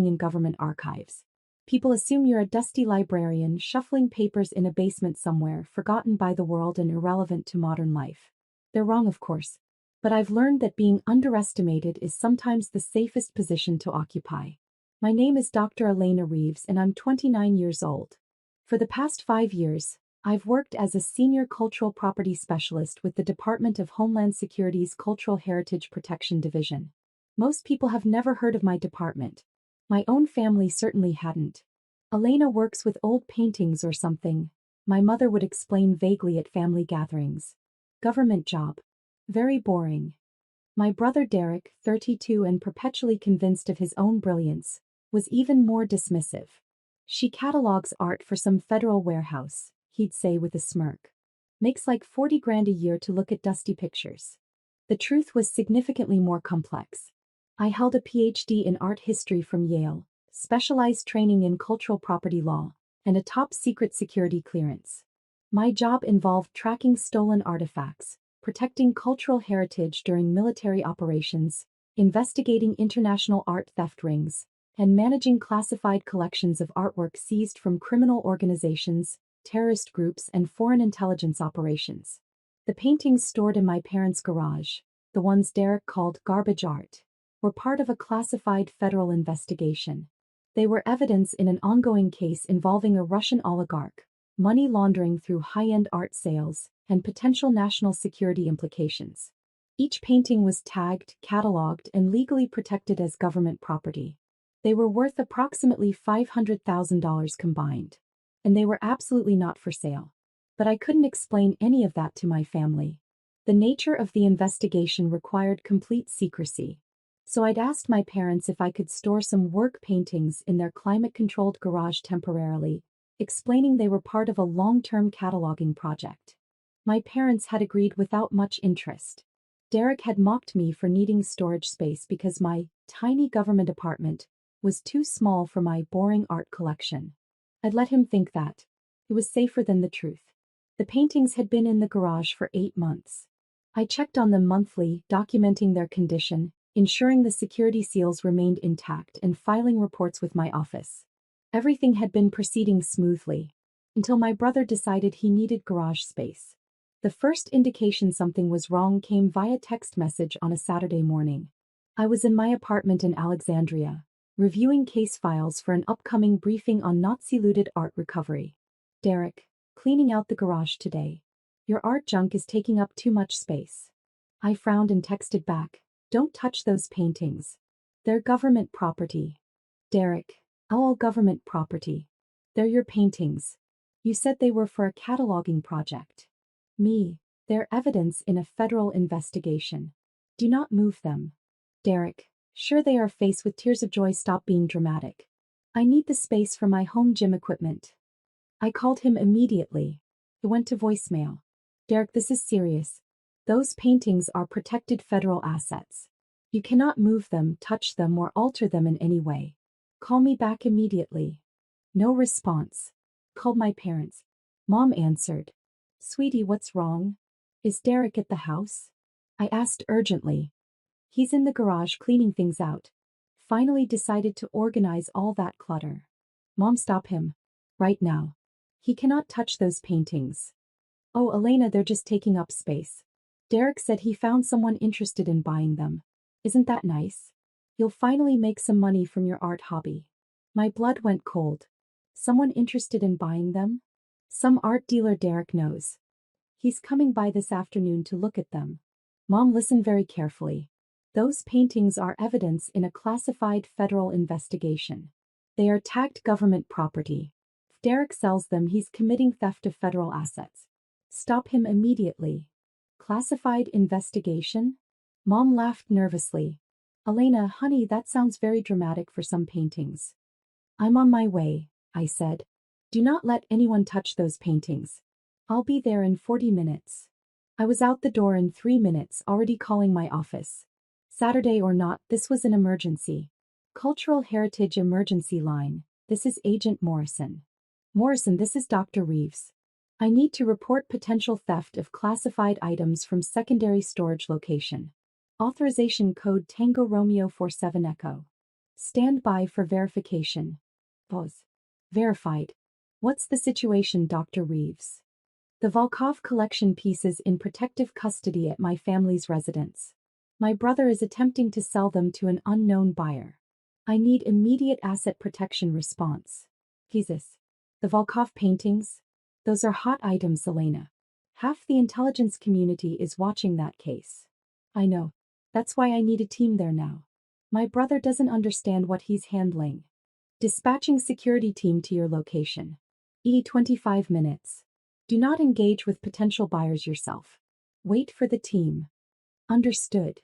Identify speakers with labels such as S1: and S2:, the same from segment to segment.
S1: in government archives. People assume you're a dusty librarian shuffling papers in a basement somewhere, forgotten by the world and irrelevant to modern life. They're wrong, of course. But I've learned that being underestimated is sometimes the safest position to occupy. My name is Dr. Elena Reeves and I'm 29 years old. For the past 5 years, I've worked as a senior cultural property specialist with the Department of Homeland Security's Cultural Heritage Protection Division. Most people have never heard of my department. My own family certainly hadn't. Elena works with old paintings or something, my mother would explain vaguely at family gatherings. Government job. Very boring. My brother Derek, 32 and perpetually convinced of his own brilliance, was even more dismissive. She catalogs art for some federal warehouse, he'd say with a smirk. Makes like 40 grand a year to look at dusty pictures. The truth was significantly more complex. I held a PhD in art history from Yale, specialized training in cultural property law, and a top-secret security clearance. My job involved tracking stolen artifacts, protecting cultural heritage during military operations, investigating international art theft rings, and managing classified collections of artwork seized from criminal organizations, terrorist groups, and foreign intelligence operations. The paintings stored in my parents' garage, the ones Derek called garbage art, were part of a classified federal investigation. They were evidence in an ongoing case involving a Russian oligarch, money laundering through high-end art sales, and potential national security implications. Each painting was tagged, catalogued, and legally protected as government property. They were worth approximately $500,000 combined. And they were absolutely not for sale. But I couldn't explain any of that to my family. The nature of the investigation required complete secrecy. So I'd asked my parents if I could store some work paintings in their climate-controlled garage temporarily, explaining they were part of a long-term cataloging project. My parents had agreed without much interest. Derek had mocked me for needing storage space because my tiny government apartment was too small for my boring art collection. I'd let him think that. It was safer than the truth. The paintings had been in the garage for 8 months. I checked on them monthly, documenting their condition, ensuring the security seals remained intact, and filing reports with my office. Everything had been proceeding smoothly, until my brother decided he needed garage space. The first indication something was wrong came via text message on a Saturday morning. I was in my apartment in Alexandria, reviewing case files for an upcoming briefing on Nazi-looted art recovery. Derek, cleaning out the garage today. Your art junk is taking up too much space. I frowned and texted back, don't touch those paintings. They're government property. Derek, all government property. They're your paintings. You said they were for a cataloging project. Me, they're evidence in a federal investigation. Do not move them. Derek, sure they are. Face with tears of joy. Stop being dramatic. I need the space for my home gym equipment. I called him immediately. It went to voicemail. Derek, this is serious. Those paintings are protected federal assets. You cannot move them, touch them, or alter them in any way. Call me back immediately. No response. Called my parents. Mom answered. Sweetie, what's wrong? Is Derek at the house? I asked urgently. He's in the garage cleaning things out. Finally decided to organize all that clutter. Mom, stop him. Right now. He cannot touch those paintings. Oh, Elena, they're just taking up space. Derek said he found someone interested in buying them. Isn't that nice? You'll finally make some money from your art hobby. My blood went cold. Someone interested in buying them? Some art dealer Derek knows. He's coming by this afternoon to look at them. Mom, listen very carefully. Those paintings are evidence in a classified federal investigation. They are tagged government property. If Derek sells them, he's committing theft of federal assets. Stop him immediately. Classified investigation? Mom laughed nervously. Elena, honey, that sounds very dramatic for some paintings. I'm on my way, I said. Do not let anyone touch those paintings. I'll be there in 40 minutes. I was out the door in 3 minutes, already calling my office. Saturday or not, this was an emergency. Cultural Heritage Emergency Line, this is Agent Morrison. Morrison, this is Dr. Reeves. I need to report potential theft of classified items from secondary storage location. Authorization code Tango Romeo 47 Echo. Stand by for verification. Pause. Verified. What's the situation, Dr. Reeves? The Volkov collection pieces in protective custody at my family's residence. My brother is attempting to sell them to an unknown buyer. I need immediate asset protection response. Jesus. The Volkov paintings? Those are hot items, Elena. Half the intelligence community is watching that case. I know. That's why I need a team there now. My brother doesn't understand what he's handling. Dispatching security team to your location. 25 minutes. Do not engage with potential buyers yourself. Wait for the team. Understood.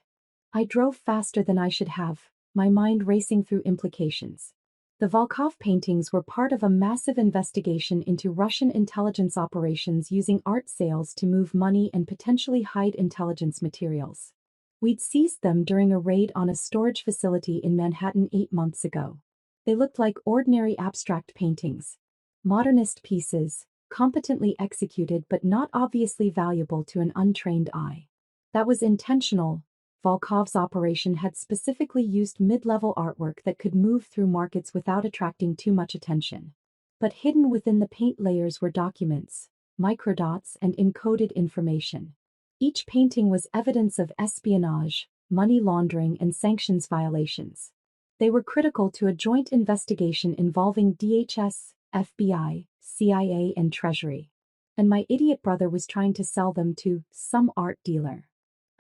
S1: I drove faster than I should have, my mind racing through implications. The Volkov paintings were part of a massive investigation into Russian intelligence operations using art sales to move money and potentially hide intelligence materials. We'd seized them during a raid on a storage facility in Manhattan 8 months ago. They looked like ordinary abstract paintings. Modernist pieces, competently executed but not obviously valuable to an untrained eye. That was intentional. Volkov's operation had specifically used mid-level artwork that could move through markets without attracting too much attention. But hidden within the paint layers were documents, microdots, and encoded information. Each painting was evidence of espionage, money laundering, and sanctions violations. They were critical to a joint investigation involving DHS, FBI, CIA, and Treasury. And my idiot brother was trying to sell them to some art dealer.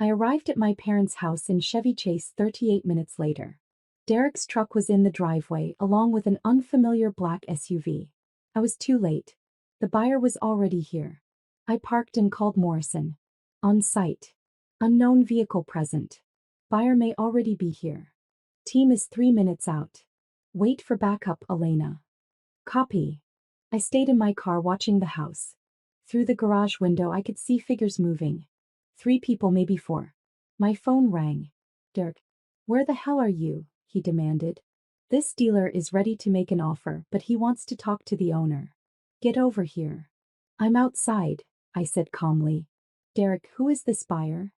S1: I arrived at my parents' house in Chevy Chase 38 minutes later. Derek's truck was in the driveway along with an unfamiliar black SUV. I was too late. The buyer was already here. I parked and called Morrison. On site. Unknown vehicle present. Buyer may already be here. Team is 3 minutes out. Wait for backup, Elena. Copy. I stayed in my car watching the house. Through the garage window I could see figures moving. 3 people, maybe 4. My phone rang. Derek. Where the hell are you? He demanded. This dealer is ready to make an offer, but he wants to talk to the owner. Get over here. I'm outside, I said calmly. Derek, who is this buyer?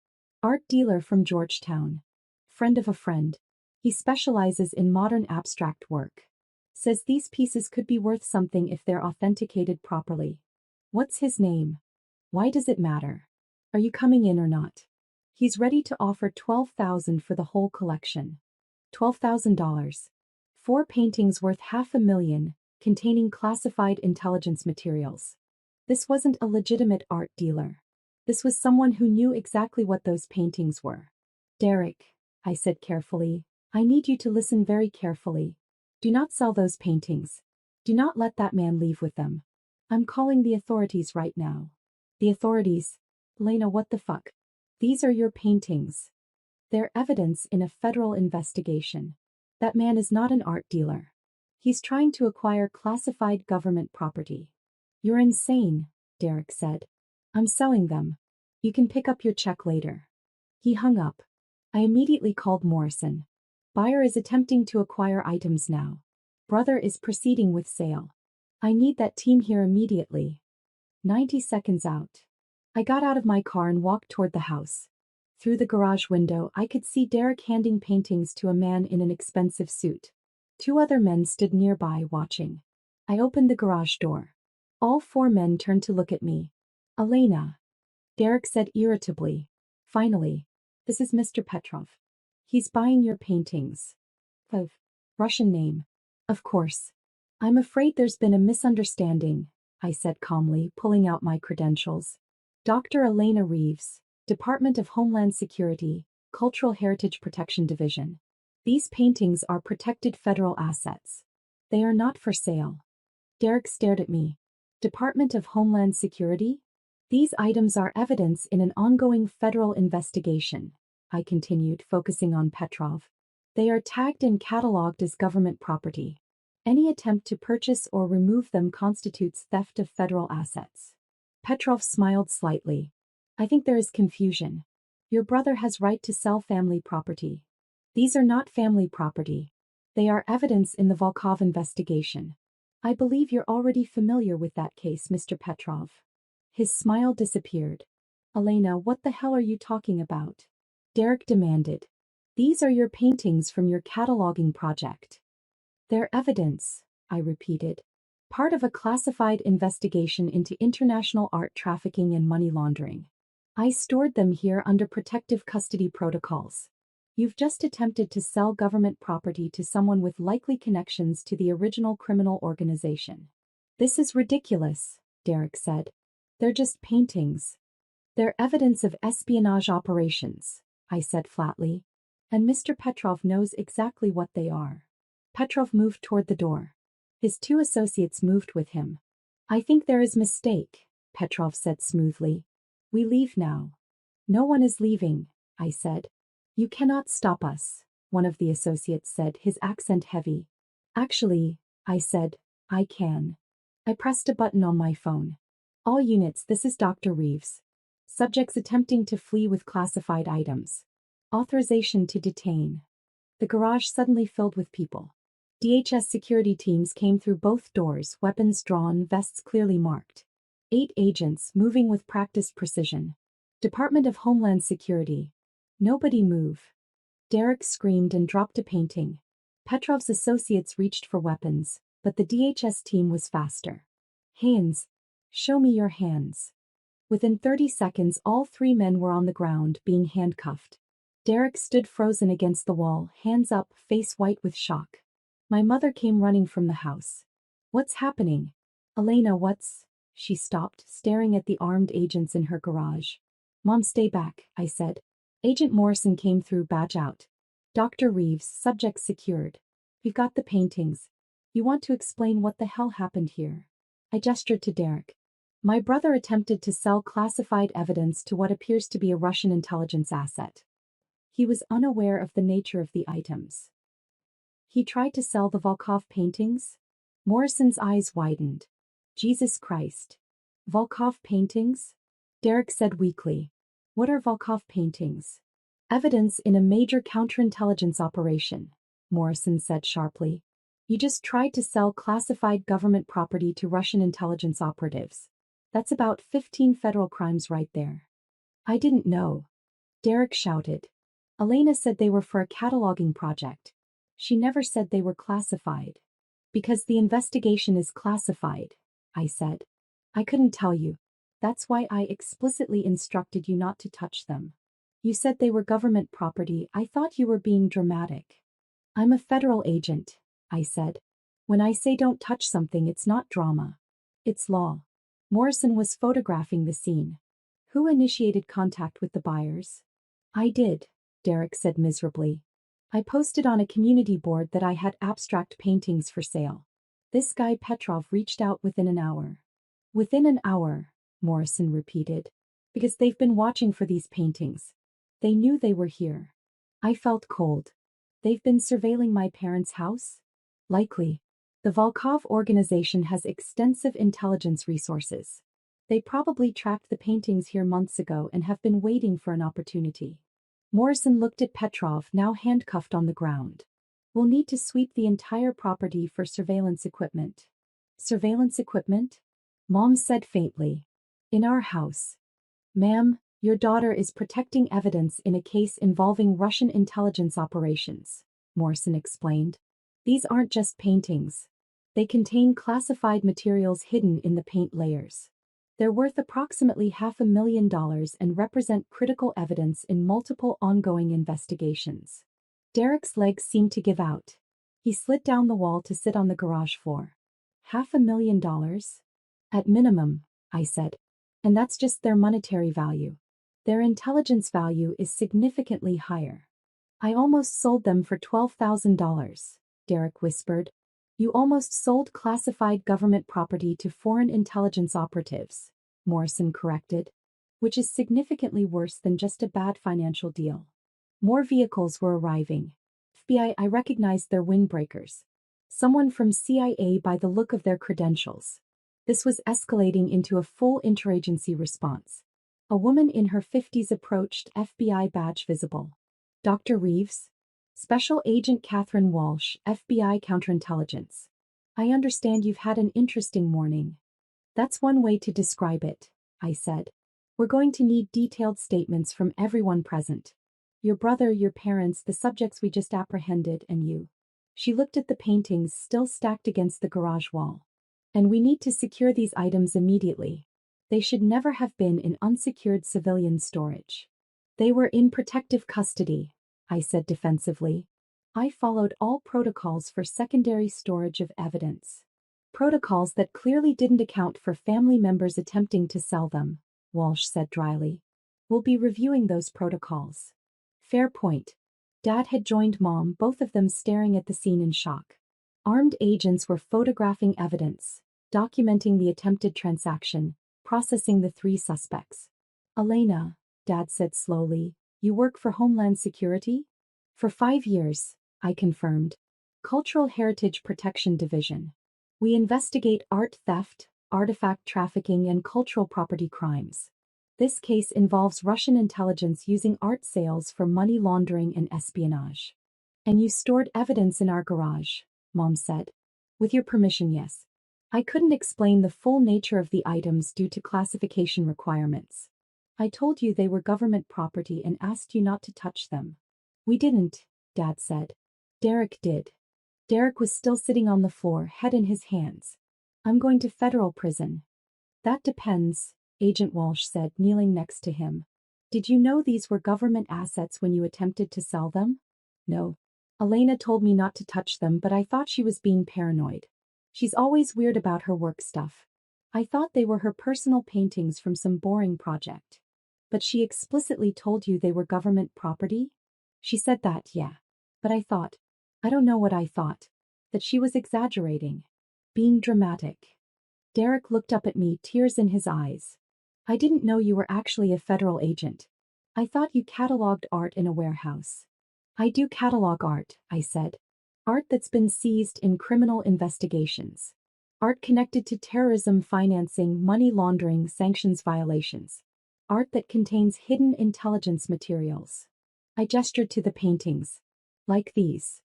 S1: Art dealer from Georgetown. Friend of a friend. He specializes in modern abstract work. Says these pieces could be worth something if they're authenticated properly. What's his name? Why does it matter? Are you coming in or not? He's ready to offer $12,000 for the whole collection. $12,000. 4 paintings worth $500,000, containing classified intelligence materials. This wasn't a legitimate art dealer. This was someone who knew exactly what those paintings were. Derek, I said carefully, I need you to listen very carefully. Do not sell those paintings. Do not let that man leave with them. I'm calling the authorities right now. The authorities? Lena, what the fuck? These are your paintings. They're evidence in a federal investigation. That man is not an art dealer. He's trying to acquire classified government property. You're insane, Derek said. I'm selling them. You can pick up your check later. He hung up. I immediately called Morrison. Buyer is attempting to acquire items now. Brother is proceeding with sale. I need that team here immediately. 90 seconds out. I got out of my car and walked toward the house. Through the garage window, I could see Derek handing paintings to a man in an expensive suit. 2 other men stood nearby watching. I opened the garage door. All 4 men turned to look at me. Elena. Derek said irritably. Finally. This is Mr. Petrov. He's buying your paintings. Of Russian name. Of course. I'm afraid there's been a misunderstanding, I said calmly, pulling out my credentials. Dr. Elena Reeves, Department of Homeland Security, Cultural Heritage Protection Division. These paintings are protected federal assets. They are not for sale. Derek stared at me. Department of Homeland Security? These items are evidence in an ongoing federal investigation, I continued, focusing on Petrov. They are tagged and cataloged as government property. Any attempt to purchase or remove them constitutes theft of federal assets. Petrov smiled slightly. I think there is confusion. Your brother has right to sell family property. These are not family property. They are evidence in the Volkov investigation. I believe you're already familiar with that case, Mr. Petrov. His smile disappeared. Elena, what the hell are you talking about? Derek demanded. These are your paintings from your cataloging project. They're evidence, I repeated. Part of a classified investigation into international art trafficking and money laundering. I stored them here under protective custody protocols. You've just attempted to sell government property to someone with likely connections to the original criminal organization. This is ridiculous, Derek said. They're just paintings. They're evidence of espionage operations, I said flatly. And Mr. Petrov knows exactly what they are. Petrov moved toward the door. His two associates moved with him. I think there is mistake, Petrov said smoothly. We leave now. No one is leaving, I said. You cannot stop us, one of the associates said, his accent heavy. Actually, I said, I can. I pressed a button on my phone. All units, this is Dr. Reeves. Subjects attempting to flee with classified items. Authorization to detain. The garage suddenly filled with people. DHS security teams came through both doors, weapons drawn, vests clearly marked. 8 agents moving with practiced precision. Department of Homeland Security. Nobody move. Derek screamed and dropped a painting. Petrov's associates reached for weapons, but the DHS team was faster. Hands. Show me your hands. Within 30 seconds, all 3 men were on the ground, being handcuffed. Derek stood frozen against the wall, hands up, face white with shock. My mother came running from the house. What's happening? Elena, what's... She stopped, staring at the armed agents in her garage. Mom, stay back, I said. Agent Morrison came through, badge out. Dr. Reeves, subject secured. We've got the paintings. You want to explain what the hell happened here? I gestured to Derek. My brother attempted to sell classified evidence to what appears to be a Russian intelligence asset. He was unaware of the nature of the items. He tried to sell the Volkov paintings? Morrison's eyes widened. Jesus Christ. Volkov paintings? Derek said weakly. What are Volkov paintings? Evidence in a major counterintelligence operation, Morrison said sharply. You just tried to sell classified government property to Russian intelligence operatives. That's about 15 federal crimes right there. I didn't know. Derek shouted. Elena said they were for a cataloging project. She never said they were classified. Because the investigation is classified, I said. I couldn't tell you. That's why I explicitly instructed you not to touch them. You said they were government property. I thought you were being dramatic. I'm a federal agent, I said. When I say don't touch something, it's not drama. It's law. Morrison was photographing the scene. Who initiated contact with the buyers? I did, Derek said miserably. I posted on a community board that I had abstract paintings for sale. This guy Petrov reached out within an hour. Within an hour, Morrison repeated. Because they've been watching for these paintings. They knew they were here. I felt cold. They've been surveilling my parents' house? Likely. The Volkov organization has extensive intelligence resources. They probably tracked the paintings here months ago and have been waiting for an opportunity. Morrison looked at Petrov, now handcuffed on the ground. We'll need to sweep the entire property for surveillance equipment. Surveillance equipment? Mom said faintly. In our house. Ma'am, your daughter is protecting evidence in a case involving Russian intelligence operations, Morrison explained. These aren't just paintings. They contain classified materials hidden in the paint layers. They're worth approximately $500,000 and represent critical evidence in multiple ongoing investigations. Derek's legs seemed to give out. He slid down the wall to sit on the garage floor. $500,000? At minimum, I said. And that's just their monetary value. Their intelligence value is significantly higher. I almost sold them for $12,000, Derek whispered. You almost sold classified government property to foreign intelligence operatives, Morrison corrected. Which is significantly worse than just a bad financial deal. More vehicles were arriving. FBI, I recognized their windbreakers. Someone from CIA by the look of their credentials. This was escalating into a full interagency response. A woman in her 50s approached, FBI badge visible. Dr. Reeves? Special Agent Catherine Walsh, FBI Counterintelligence. I understand you've had an interesting morning. That's one way to describe it, I said. We're going to need detailed statements from everyone present. Your brother, your parents, the subjects we just apprehended, and you. She looked at the paintings still stacked against the garage wall. And we need to secure these items immediately. They should never have been in unsecured civilian storage. They were in protective custody, I said defensively. I followed all protocols for secondary storage of evidence. Protocols that clearly didn't account for family members attempting to sell them, Walsh said dryly. We'll be reviewing those protocols. Fair point. Dad had joined Mom, both of them staring at the scene in shock. Armed agents were photographing evidence, documenting the attempted transaction, processing the 3 suspects. Elena, Dad said slowly, you work for Homeland Security? For 5 years, I confirmed. Cultural Heritage Protection Division. We investigate art theft, artifact trafficking, and cultural property crimes. This case involves Russian intelligence using art sales for money laundering and espionage. And you stored evidence in our garage, Mom said. With your permission, yes. I couldn't explain the full nature of the items due to classification requirements. I told you they were government property and asked you not to touch them. We didn't, Dad said. Derek did. Derek was still sitting on the floor, head in his hands. I'm going to federal prison. That depends, Agent Walsh said, kneeling next to him. Did you know these were government assets when you attempted to sell them? No. Elena told me not to touch them, but I thought she was being paranoid. She's always weird about her work stuff. I thought they were her personal paintings from some boring project. But she explicitly told you they were government property? She said that, yeah. But I don't know what I thought. That she was exaggerating. Being dramatic. Derek looked up at me, tears in his eyes. I didn't know you were actually a federal agent. I thought you cataloged art in a warehouse. I do catalog art, I said. Art that's been seized in criminal investigations. Art connected to terrorism financing, money laundering, sanctions violations. Art that contains hidden intelligence materials. I gestured to the paintings. Like these.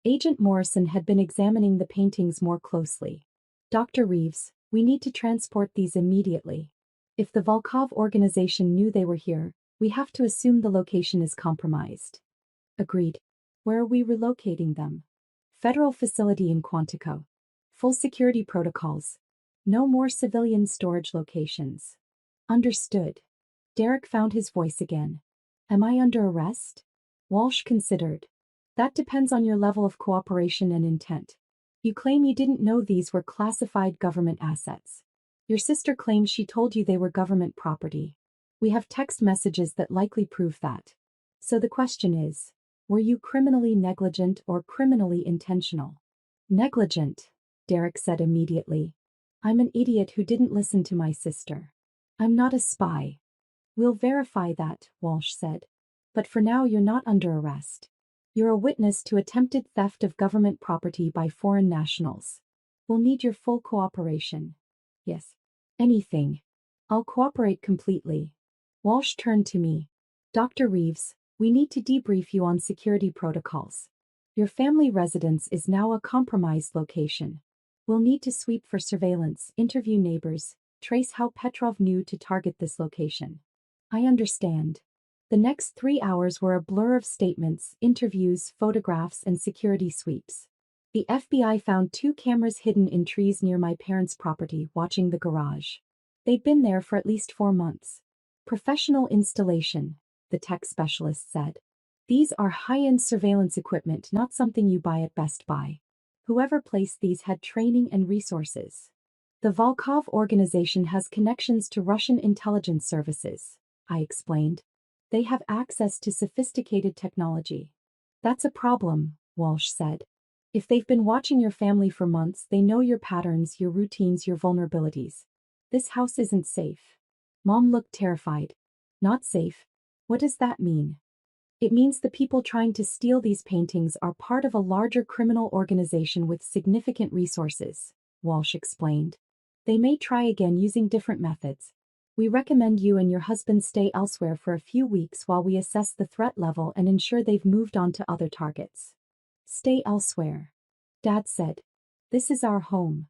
S1: Agent Morrison had been examining the paintings more closely. Dr. Reeves, we need to transport these immediately. If the Volkov organization knew they were here, we have to assume the location is compromised. Agreed. Where are we relocating them? Federal facility in Quantico. Full security protocols. No more civilian storage locations. Understood. Derek found his voice again. Am I under arrest? Walsh considered. That depends on your level of cooperation and intent. You claim you didn't know these were classified government assets. Your sister claims she told you they were government property. We have text messages that likely prove that. So the question is, were you criminally negligent or criminally intentional? Negligent, Derek said immediately. I'm an idiot who didn't listen to my sister. I'm not a spy. We'll verify that, Walsh said. But for now you're not under arrest. You're a witness to attempted theft of government property by foreign nationals. We'll need your full cooperation. Yes. Anything. I'll cooperate completely. Walsh turned to me. Dr. Reeves, we need to debrief you on security protocols. Your family residence is now a compromised location. We'll need to sweep for surveillance, interview neighbors, trace how Petrov knew to target this location. I understand. The next 3 hours were a blur of statements, interviews, photographs, and security sweeps. The FBI found 2 cameras hidden in trees near my parents' property, watching the garage. They'd been there for at least 4 months. Professional installation, the tech specialist said. These are high-end surveillance equipment, not something you buy at Best Buy. Whoever placed these had training and resources. The Volkov organization has connections to Russian intelligence services, I explained. They have access to sophisticated technology. That's a problem, Walsh said. If they've been watching your family for months, they know your patterns, your routines, your vulnerabilities. This house isn't safe. Mom looked terrified. Not safe? What does that mean? It means the people trying to steal these paintings are part of a larger criminal organization with significant resources, Walsh explained. They may try again using different methods. We recommend you and your husband stay elsewhere for a few weeks while we assess the threat level and ensure they've moved on to other targets. Stay elsewhere. Dad said. This is our home.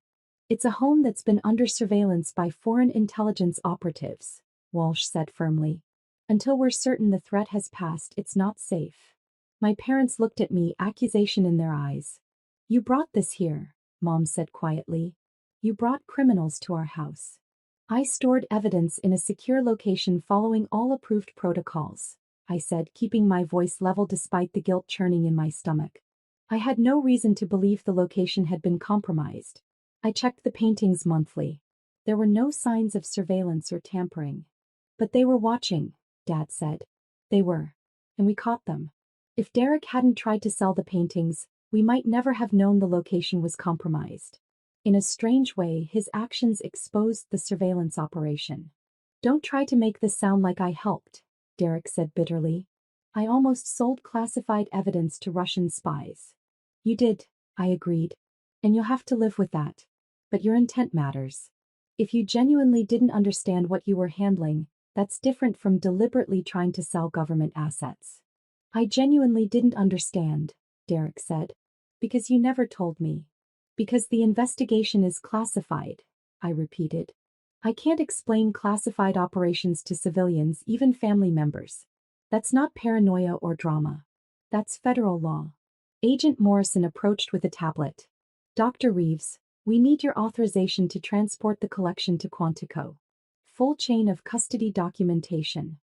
S1: It's a home that's been under surveillance by foreign intelligence operatives, Walsh said firmly. Until we're certain the threat has passed, it's not safe. My parents looked at me, accusation in their eyes. You brought this here, Mom said quietly. You brought criminals to our house. I stored evidence in a secure location following all approved protocols, I said, keeping my voice level despite the guilt churning in my stomach. I had no reason to believe the location had been compromised. I checked the paintings monthly. There were no signs of surveillance or tampering. But they were watching, Dad said. They were. And we caught them. If Derek hadn't tried to sell the paintings, we might never have known the location was compromised. In a strange way, his actions exposed the surveillance operation. Don't try to make this sound like I helped, Derek said bitterly. I almost sold classified evidence to Russian spies. You did, I agreed. And you'll have to live with that. But your intent matters. If you genuinely didn't understand what you were handling, that's different from deliberately trying to sell government assets. I genuinely didn't understand, Derek said. Because you never told me. Because the investigation is classified, I repeated. I can't explain classified operations to civilians, even family members. That's not paranoia or drama. That's federal law. Agent Morrison approached with a tablet. Dr. Reeves, we need your authorization to transport the collection to Quantico. Full chain of custody documentation.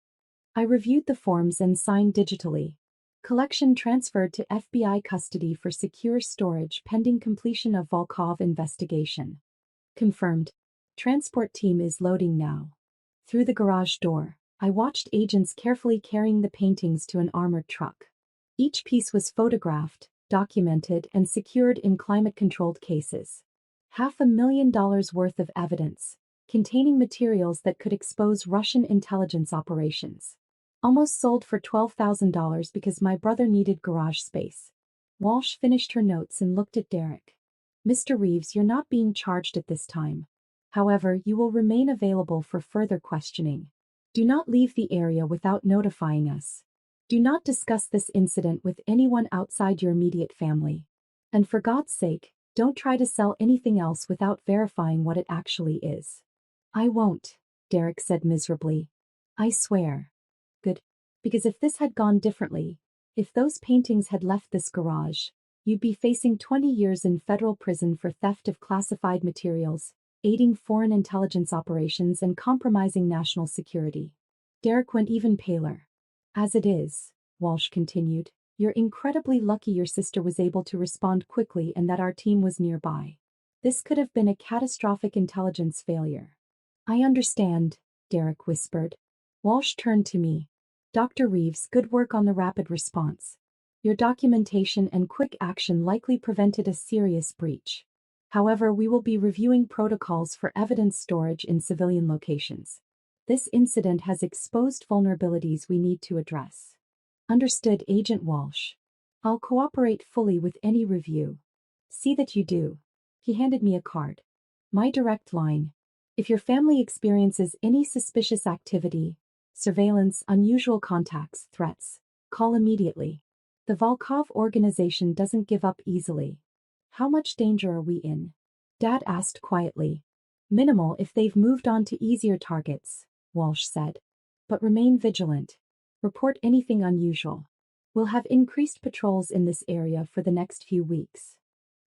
S1: I reviewed the forms and signed digitally. Collection transferred to FBI custody for secure storage pending completion of Volkov investigation. Confirmed. Transport team is loading now. Through the garage door, I watched agents carefully carrying the paintings to an armored truck. Each piece was photographed, documented, and secured in climate-controlled cases. $500,000 worth of evidence, containing materials that could expose Russian intelligence operations. Almost sold for $12,000 because my brother needed garage space. Walsh finished her notes and looked at Derek. Mr. Reeves, you're not being charged at this time. However, you will remain available for further questioning. Do not leave the area without notifying us. Do not discuss this incident with anyone outside your immediate family. And for God's sake, don't try to sell anything else without verifying what it actually is. I won't, Derek said miserably. I swear. Good. Because if this had gone differently, if those paintings had left this garage, you'd be facing 20 years in federal prison for theft of classified materials, aiding foreign intelligence operations, and compromising national security. Derek went even paler. As it is, Walsh continued, you're incredibly lucky your sister was able to respond quickly and that our team was nearby. This could have been a catastrophic intelligence failure. I understand, Derek whispered. Walsh turned to me. Dr. Reeves, good work on the rapid response. Your documentation and quick action likely prevented a serious breach. However, we will be reviewing protocols for evidence storage in civilian locations. This incident has exposed vulnerabilities we need to address. Understood, Agent Walsh. I'll cooperate fully with any review. See that you do. He handed me a card. My direct line. If your family experiences any suspicious activity, surveillance, unusual contacts, threats, call immediately. The Volkov organization doesn't give up easily. How much danger are we in? Dad asked quietly. Minimal if they've moved on to easier targets, Walsh said. But remain vigilant. Report anything unusual. We'll have increased patrols in this area for the next few weeks.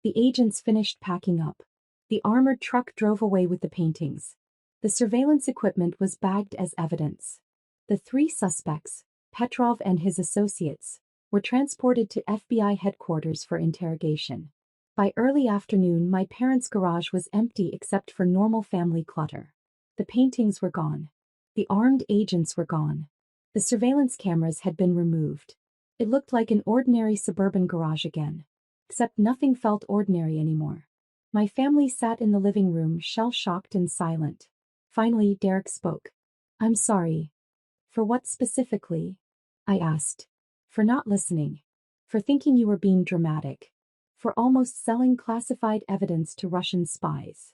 S1: The agents finished packing up. The armored truck drove away with the paintings. The surveillance equipment was bagged as evidence. The three suspects, Petrov and his associates, were transported to FBI headquarters for interrogation. By early afternoon, my parents' garage was empty except for normal family clutter. The paintings were gone. The armed agents were gone. The surveillance cameras had been removed. It looked like an ordinary suburban garage again. Except nothing felt ordinary anymore. My family sat in the living room, shell-shocked and silent. Finally, Derek spoke. I'm sorry. For what specifically? I asked. For not listening. For thinking you were being dramatic. For almost selling classified evidence to Russian spies.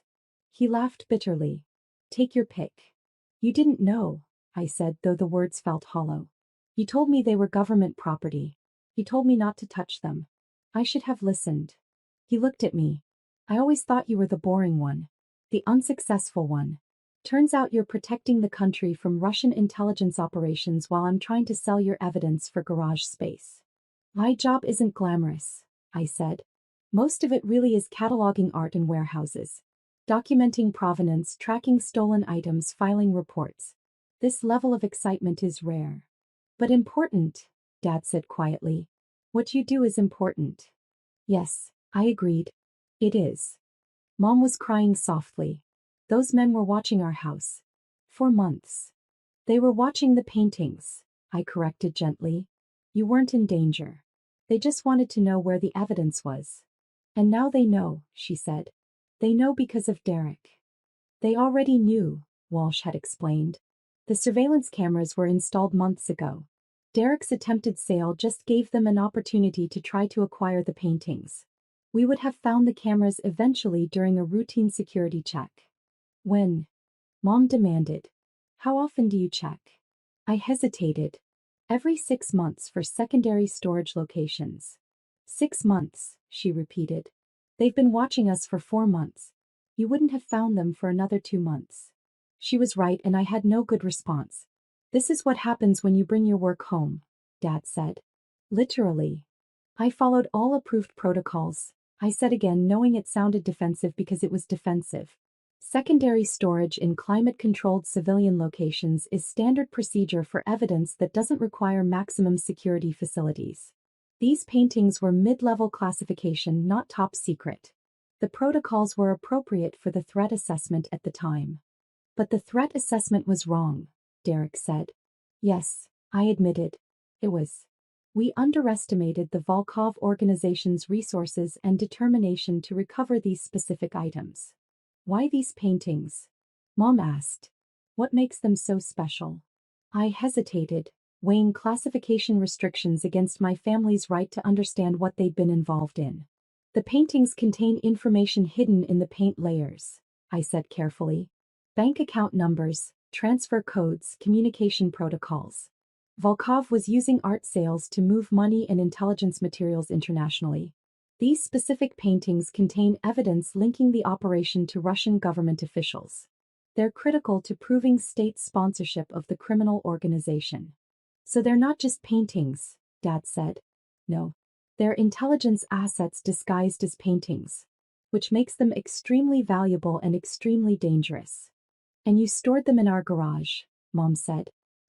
S1: He laughed bitterly. Take your pick. You didn't know, I said, though the words felt hollow. You told me they were government property. You told me not to touch them. I should have listened. He looked at me. I always thought you were the boring one. The unsuccessful one. Turns out you're protecting the country from Russian intelligence operations while I'm trying to sell your evidence for garage space. My job isn't glamorous, I said. Most of it really is cataloging art in warehouses. Documenting provenance, tracking stolen items, filing reports. This level of excitement is rare. But important, Dad said quietly. What you do is important. Yes, I agreed. It is. Mom was crying softly. Those men were watching our house. For months. They were watching the paintings, I corrected gently. You weren't in danger. They just wanted to know where the evidence was. And now they know, she said. They know because of Derek. They already knew, Walsh had explained. The surveillance cameras were installed months ago. Derek's attempted sale just gave them an opportunity to try to acquire the paintings. We would have found the cameras eventually during a routine security check. When? Mom demanded. How often do you check? I hesitated. Every 6 months for secondary storage locations. 6 months, she repeated. They've been watching us for 4 months. You wouldn't have found them for another 2 months. She was right and I had no good response. This is what happens when you bring your work home, Dad said. Literally. I followed all approved protocols, I said again, knowing it sounded defensive because it was defensive. Secondary storage in climate-controlled civilian locations is standard procedure for evidence that doesn't require maximum security facilities. These paintings were mid-level classification, not top secret. The protocols were appropriate for the threat assessment at the time. But the threat assessment was wrong, Derek said. Yes, I admitted. It was. We underestimated the Volkov organization's resources and determination to recover these specific items. Why these paintings? Mom asked. What makes them so special? I hesitated, weighing classification restrictions against my family's right to understand what they'd been involved in. The paintings contain information hidden in the paint layers, I said carefully. Bank account numbers, transfer codes, communication protocols. Volkov was using art sales to move money and intelligence materials internationally. These specific paintings contain evidence linking the operation to Russian government officials. They're critical to proving state sponsorship of the criminal organization. So they're not just paintings, Dad said. No. They're intelligence assets disguised as paintings, which makes them extremely valuable and extremely dangerous. And you stored them in our garage, Mom said.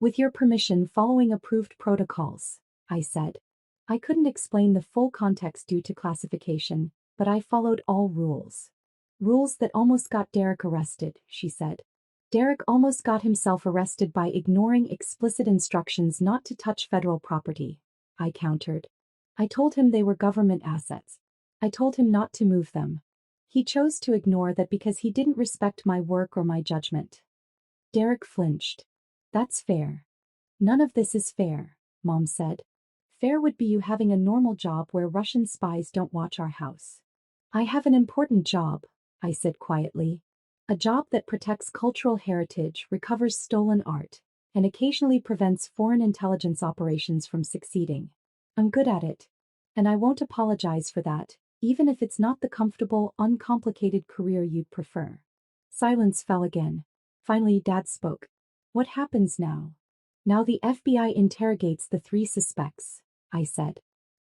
S1: With your permission, following approved protocols, I said. I couldn't explain the full context due to classification, but I followed all rules. Rules that almost got Derek arrested, she said. Derek almost got himself arrested by ignoring explicit instructions not to touch federal property, I countered. I told him they were government assets. I told him not to move them. He chose to ignore that because he didn't respect my work or my judgment. Derek flinched. That's fair. None of this is fair, Mom said. Fair would be you having a normal job where Russian spies don't watch our house. I have an important job, I said quietly. A job that protects cultural heritage, recovers stolen art, and occasionally prevents foreign intelligence operations from succeeding. I'm good at it. And I won't apologize for that, even if it's not the comfortable, uncomplicated career you'd prefer. Silence fell again. Finally, Dad spoke. What happens now? Now the FBI interrogates the 3 suspects, I said.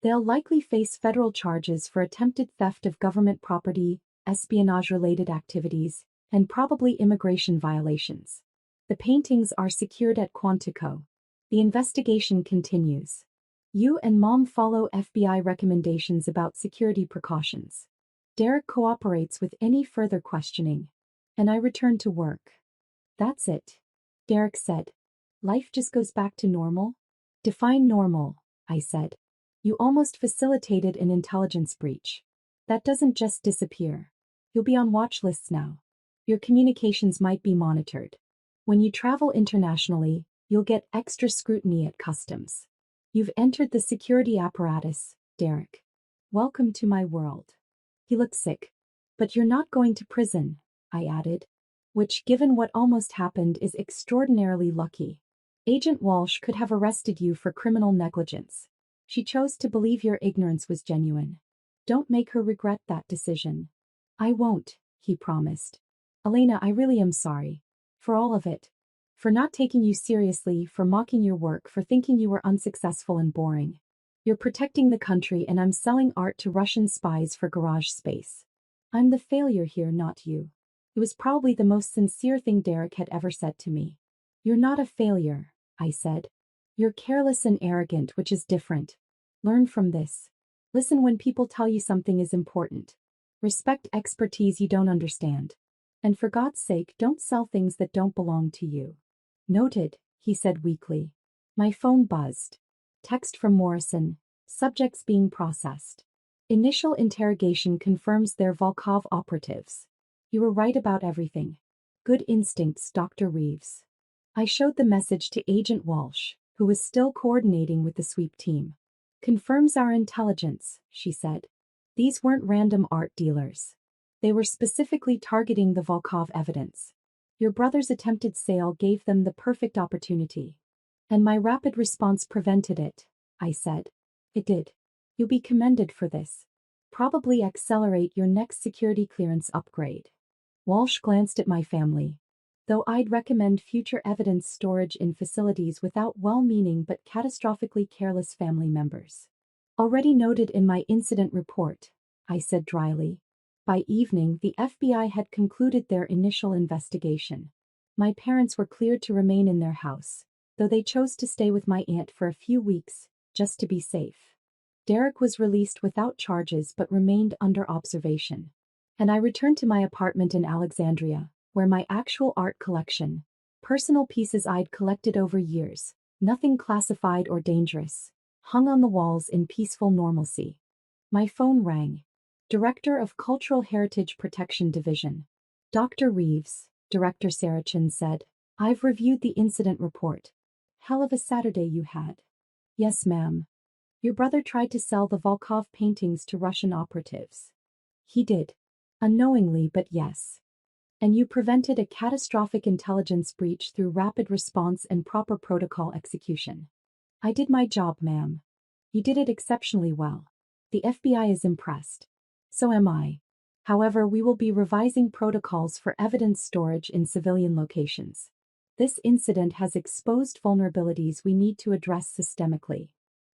S1: They'll likely face federal charges for attempted theft of government property, espionage-related activities, and probably immigration violations. The paintings are secured at Quantico. The investigation continues. You and Mom follow FBI recommendations about security precautions. Derek cooperates with any further questioning. And I return to work. That's it. Derek said. Life just goes back to normal? Define normal, I said. You almost facilitated an intelligence breach. That doesn't just disappear. You'll be on watch lists now. Your communications might be monitored. When you travel internationally, you'll get extra scrutiny at customs. You've entered the security apparatus, Derek. Welcome to my world. He looked sick. But you're not going to prison, I added. Which, given what almost happened, is extraordinarily lucky. Agent Walsh could have arrested you for criminal negligence. She chose to believe your ignorance was genuine. Don't make her regret that decision. I won't, he promised. Elena, I really am sorry. For all of it. For not taking you seriously, for mocking your work, for thinking you were unsuccessful and boring. You're protecting the country and I'm selling art to Russian spies for garage space. I'm the failure here, not you. It was probably the most sincere thing Derek had ever said to me. You're not a failure, I said. You're careless and arrogant, which is different. Learn from this. Listen when people tell you something is important. Respect expertise you don't understand. And for God's sake, don't sell things that don't belong to you. Noted, he said weakly. My phone buzzed. Text from Morrison. Subjects being processed. Initial interrogation confirms they're Volkov operatives. You were right about everything. Good instincts, Dr. Reeves. I showed the message to Agent Walsh, who was still coordinating with the sweep team. Confirms our intelligence, she said. These weren't random art dealers. They were specifically targeting the Volkov evidence. Your brother's attempted sale gave them the perfect opportunity. And my rapid response prevented it, I said. It did. You'll be commended for this. Probably accelerate your next security clearance upgrade. Walsh glanced at my family. Though I'd recommend future evidence storage in facilities without well-meaning but catastrophically careless family members. Already noted in my incident report, I said dryly. By evening, the FBI had concluded their initial investigation. My parents were cleared to remain in their house, though they chose to stay with my aunt for a few weeks, just to be safe. Derek was released without charges but remained under observation. And I returned to my apartment in Alexandria, where my actual art collection, personal pieces I'd collected over years, nothing classified or dangerous, hung on the walls in peaceful normalcy. My phone rang. Director of Cultural Heritage Protection Division. Dr. Reeves, Director Sarachin said, I've reviewed the incident report. Hell of a Saturday you had. Yes, ma'am. Your brother tried to sell the Volkov paintings to Russian operatives. He did. Unknowingly, but yes. And you prevented a catastrophic intelligence breach through rapid response and proper protocol execution. I did my job, ma'am. You did it exceptionally well. The FBI is impressed. So am I. However, we will be revising protocols for evidence storage in civilian locations. This incident has exposed vulnerabilities we need to address systemically.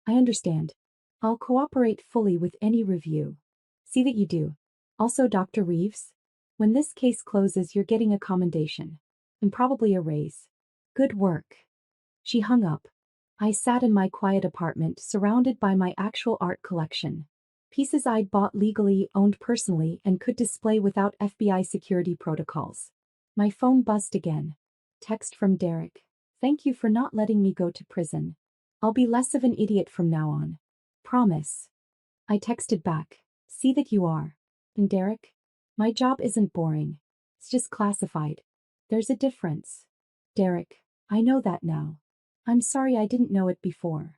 S1: I understand. I'll cooperate fully with any review. See that you do. Also, Dr. Reeves, when this case closes, you're getting a commendation. And probably a raise. Good work. She hung up. I sat in my quiet apartment, surrounded by my actual art collection. Pieces I'd bought legally, owned personally, and could display without FBI security protocols. My phone buzzed again. Text from Derek. Thank you for not letting me go to prison. I'll be less of an idiot from now on. Promise. I texted back. See that you are. And Derek? My job isn't boring. It's just classified. There's a difference. Derek, I know that now. I'm sorry I didn't know it before.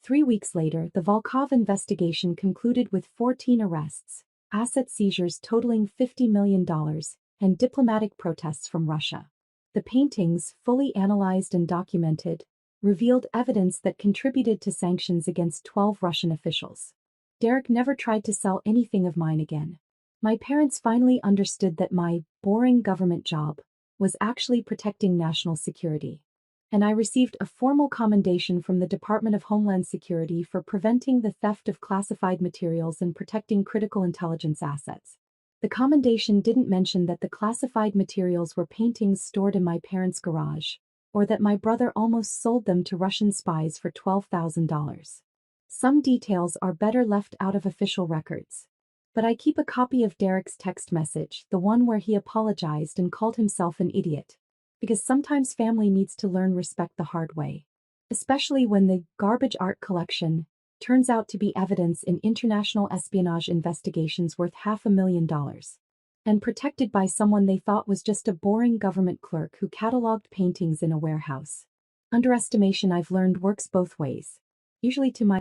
S1: 3 weeks later, the Volkov investigation concluded with 14 arrests, asset seizures totaling $50 million, and diplomatic protests from Russia. The paintings, fully analyzed and documented, revealed evidence that contributed to sanctions against 12 Russian officials. Derek never tried to sell anything of mine again. My parents finally understood that my boring government job was actually protecting national security. And I received a formal commendation from the Department of Homeland Security for preventing the theft of classified materials and protecting critical intelligence assets. The commendation didn't mention that the classified materials were paintings stored in my parents' garage, or that my brother almost sold them to Russian spies for $12,000. Some details are better left out of official records. But I keep a copy of Derek's text message, the one where he apologized and called himself an idiot. Because sometimes family needs to learn respect the hard way. Especially when the garbage art collection turns out to be evidence in international espionage investigations worth $500,000. And protected by someone they thought was just a boring government clerk who cataloged paintings in a warehouse. Underestimation, I've learned, works both ways. Usually to my